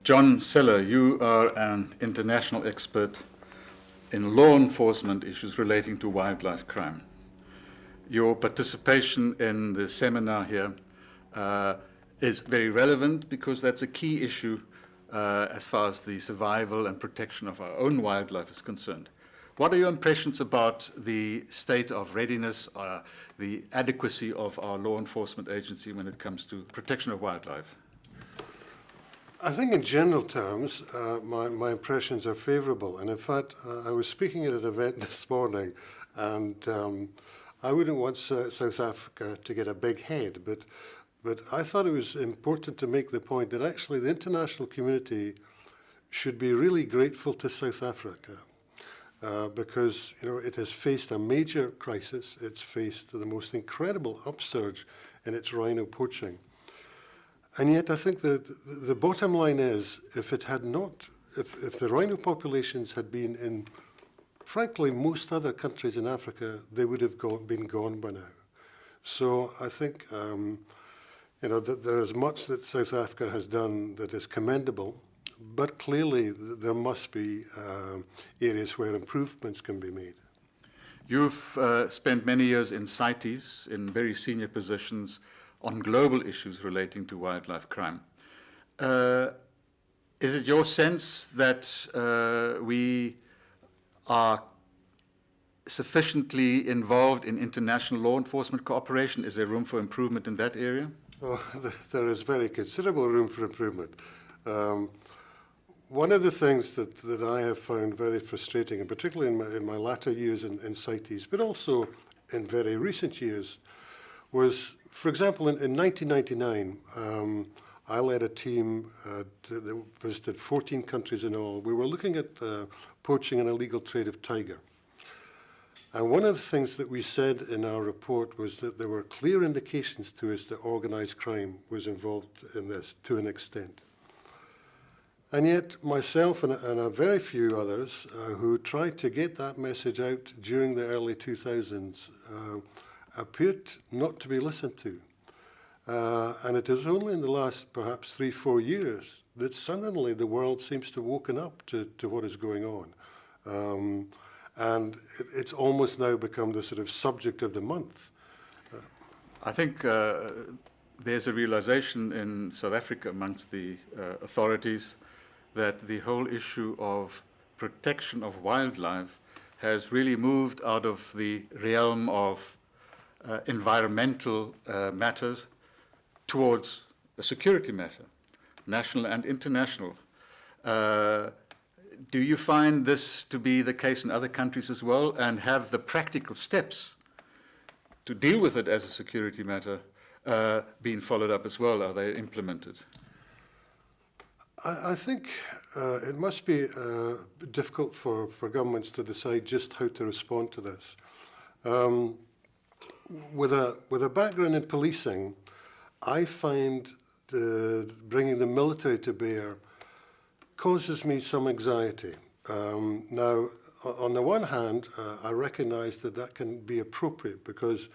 John Seller, you are an international expert in law enforcement issues relating to wildlife crime. Your participation in the seminar here is very relevant because that's a key issue as far as the survival and protection of our own wildlife is concerned. What are your impressions about the state of readiness, the adequacy of our law enforcement agency when it comes to protection of wildlife? I think in general terms, my impressions are favourable. And in fact, I was speaking at an event this morning, and I wouldn't want South Africa to get a big head, but I thought it was important to make the point that actually the international community should be really grateful to South Africa because it has faced a major crisis. It's faced the most incredible upsurge in its rhino poaching. And yet I think that the bottom line is, if the rhino populations had been in, frankly, most other countries in Africa, they would have been gone by now. So I think that there is much that South Africa has done that is commendable, but clearly there must be areas where improvements can be made. You've spent many years in CITES, in very senior positions, on global issues relating to wildlife crime. Is it your sense that we are sufficiently involved in international law enforcement cooperation? Is there room for improvement in that area? Oh, there is very considerable room for improvement. One of the things that I have found very frustrating, and particularly in my latter years in CITES, but also in very recent years, was, for example, in 1999, I led a team that visited 14 countries in all. We were looking at poaching and illegal trade of tiger. And one of the things that we said in our report was that there were clear indications to us that organized crime was involved in this to an extent. And yet myself and a very few others who tried to get that message out during the early 2000s appeared not to be listened to. And it is only in the last perhaps 3-4 years that suddenly the world seems to have woken up to what is going on. And it's almost now become the sort of subject of the month. I think there's a realization in South Africa amongst the authorities that the whole issue of protection of wildlife has really moved out of the realm of environmental matters towards a security matter, national and international. Do you find this to be the case in other countries as well, and have the practical steps to deal with it as a security matter been followed up as well? Are they implemented? I think it must be difficult for governments to decide just how to respond to this. With a background in policing, I find bringing the military to bear causes me some anxiety. Now, on the one hand, I recognize that can be appropriate because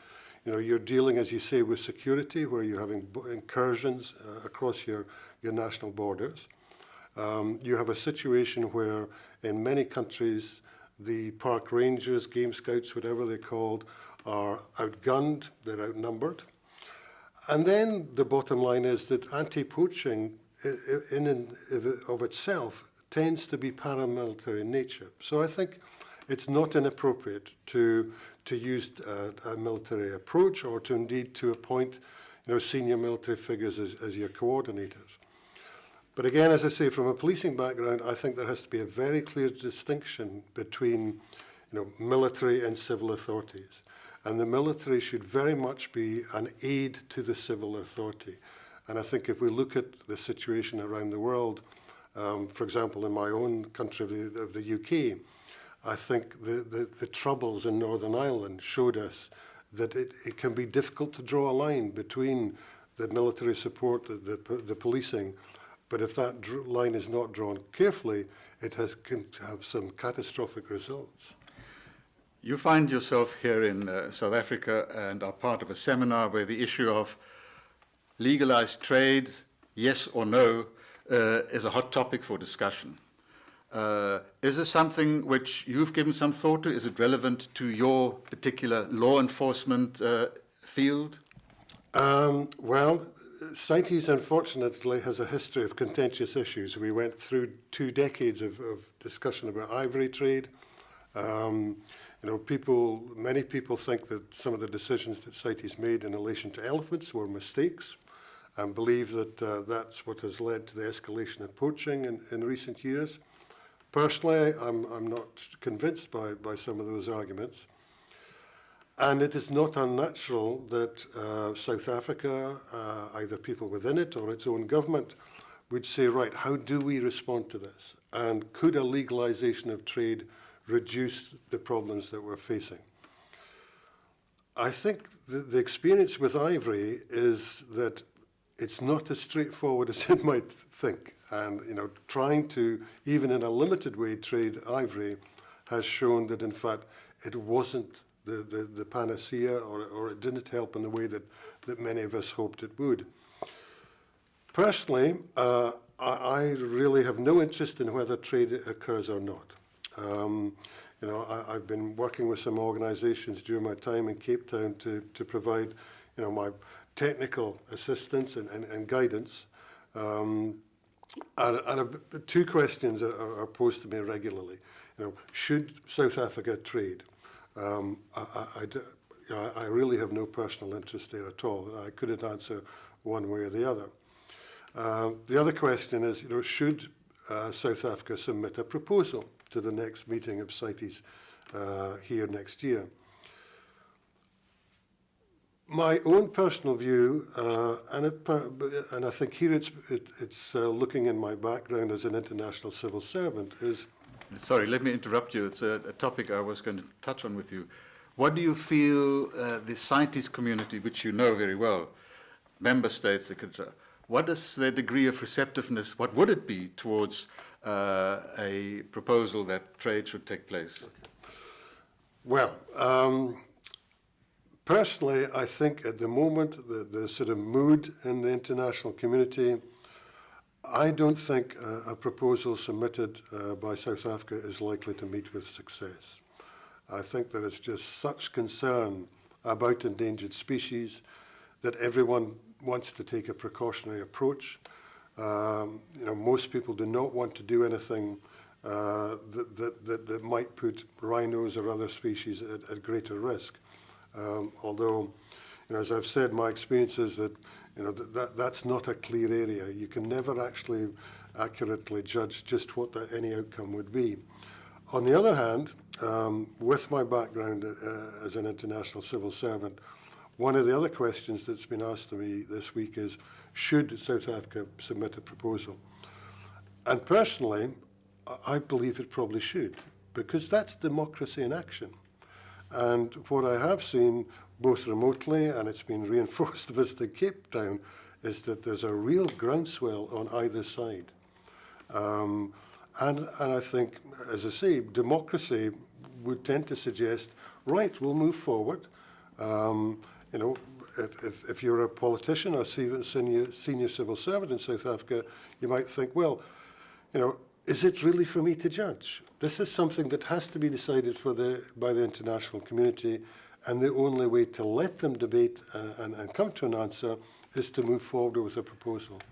you're dealing, as you say, with security, where you're having incursions across your national borders. You have a situation where, in many countries, the park rangers, game scouts, whatever they're called, are outgunned, they're outnumbered. And then the bottom line is that anti-poaching in and of itself tends to be paramilitary in nature. So I think it's not inappropriate to use a military approach or to indeed to appoint senior military figures as your coordinators. But again, as I say, from a policing background, I think there has to be a very clear distinction between military and civil authorities. And the military should very much be an aid to the civil authority. And I think if we look at the situation around the world, for example, in my own country of the UK, I think the troubles in Northern Ireland showed us that it can be difficult to draw a line between the military support, the policing, but if that line is not drawn carefully, it can have some catastrophic results. You find yourself here in South Africa and are part of a seminar where the issue of legalized trade, yes or no, is a hot topic for discussion. Is this something which you've given some thought to? Is it relevant to your particular law enforcement field? Well, CITES, unfortunately, has a history of contentious issues. We went through 2 decades of discussion about ivory trade. Many people think that some of the decisions that CITES made in relation to elephants were mistakes, and believe that that's what has led to the escalation of poaching in recent years. Personally, I'm not convinced by some of those arguments. And it is not unnatural that South Africa, either people within it or its own government, would say, right, how do we respond to this? And could a legalization of trade reduce the problems that we're facing? I think the experience with ivory is that it's not as straightforward as it might think. And trying to, even in a limited way, trade ivory has shown that, in fact, it wasn't the panacea, or it didn't help in the way that many of us hoped it would. Personally, I really have no interest in whether trade occurs or not. I've been working with some organizations during my time in Cape Town to provide my technical assistance and guidance. And 2 questions are posed to me regularly. Should South Africa trade? I really have no personal interest there at all. I couldn't answer one way or the other. The other question is, should South Africa submit a proposal to the next meeting of CITES here next year? My own personal view, and I think here it's looking in my background as an international civil servant, is... Sorry, let me interrupt you. It's a topic I was going to touch on with you. What do you feel the CITES community, which you know very well, member states, etc., what is their degree of receptiveness? What would it be towards a proposal that trade should take place? Well, personally, I think at the moment, the sort of mood in the international community, I don't think a proposal submitted by South Africa is likely to meet with success. I think there is just such concern about endangered species that everyone wants to take a precautionary approach. Most people do not want to do anything that might put rhinos or other species at greater risk. Although, as I've said, my experience is that that's not a clear area. You can never actually accurately judge just what any outcome would be. On the other hand, with my background as an international civil servant, one of the other questions that's been asked to me this week is, should South Africa submit a proposal? And personally, I believe it probably should, because that's democracy in action. And what I have seen, both remotely, and it's been reinforced visiting Cape Town, is that there's a real groundswell on either side. And I think, as I say, democracy would tend to suggest, right, we'll move forward. If you're a politician or senior civil servant in South Africa, you might think, well, is it really for me to judge? This is something that has to be decided by the international community, and the only way to let them debate and come to an answer is to move forward with a proposal.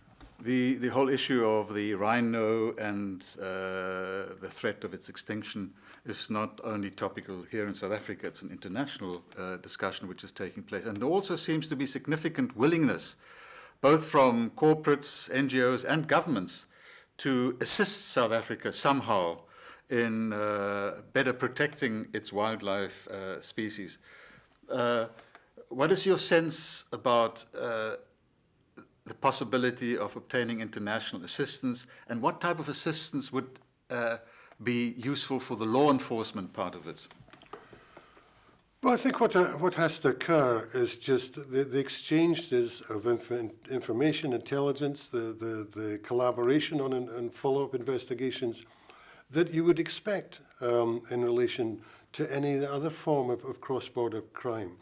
The whole issue of the rhino and the threat of its extinction is not only topical here in South Africa, it's an international discussion which is taking place. And there also seems to be significant willingness, both from corporates, NGOs, and governments, to assist South Africa somehow in better protecting its wildlife species. What is your sense about the possibility of obtaining international assistance, and what type of assistance would be useful for the law enforcement part of it? Well, I think what has to occur is just the exchanges of information, intelligence, the collaboration on follow-up investigations that you would expect in relation to any other form of cross-border crime.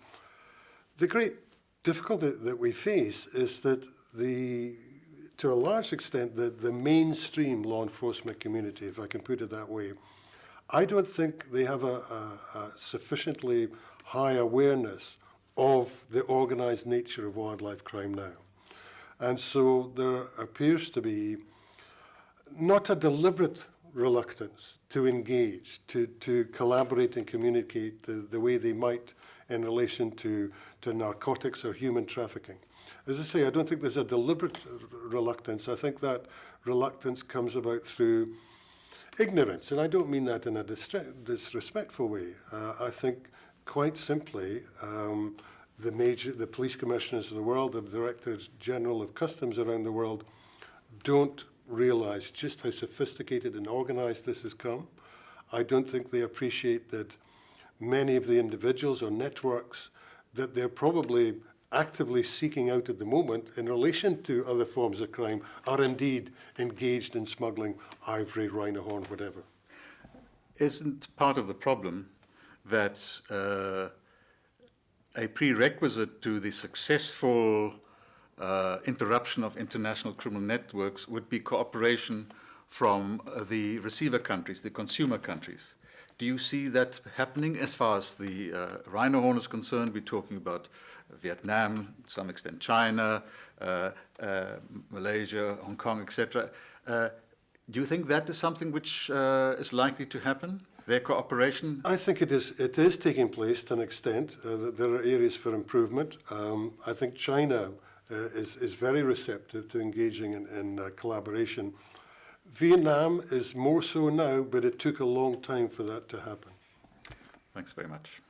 The great difficulty that we face is that to a large extent, the mainstream law enforcement community, if I can put it that way, I don't think they have a sufficiently high awareness of the organised nature of wildlife crime now. And so there appears to be not a deliberate reluctance to engage, to collaborate and communicate the way they might in relation to narcotics or human trafficking. As I say, I don't think there's a deliberate reluctance. I think that reluctance comes about through ignorance, and I don't mean that in a disrespectful way. I think quite simply the police commissioners of the world, the directors general of customs around the world don't realise just how sophisticated and organised this has come. I don't think they appreciate that many of the individuals or networks that they're probably actively seeking out at the moment in relation to other forms of crime are indeed engaged in smuggling ivory, rhino horn, whatever. Isn't part of the problem that a prerequisite to the successful interruption of international criminal networks would be cooperation from the receiver countries, the consumer countries? Do you see that happening as far as the rhino horn is concerned? We're talking about Vietnam, to some extent China, Malaysia, Hong Kong, etc. Do you think that is something which is likely to happen, their cooperation? I think it is taking place to an extent. There are areas for improvement. I think China is very receptive to engaging in collaboration. Vietnam is more so now, but it took a long time for that to happen. Thanks very much.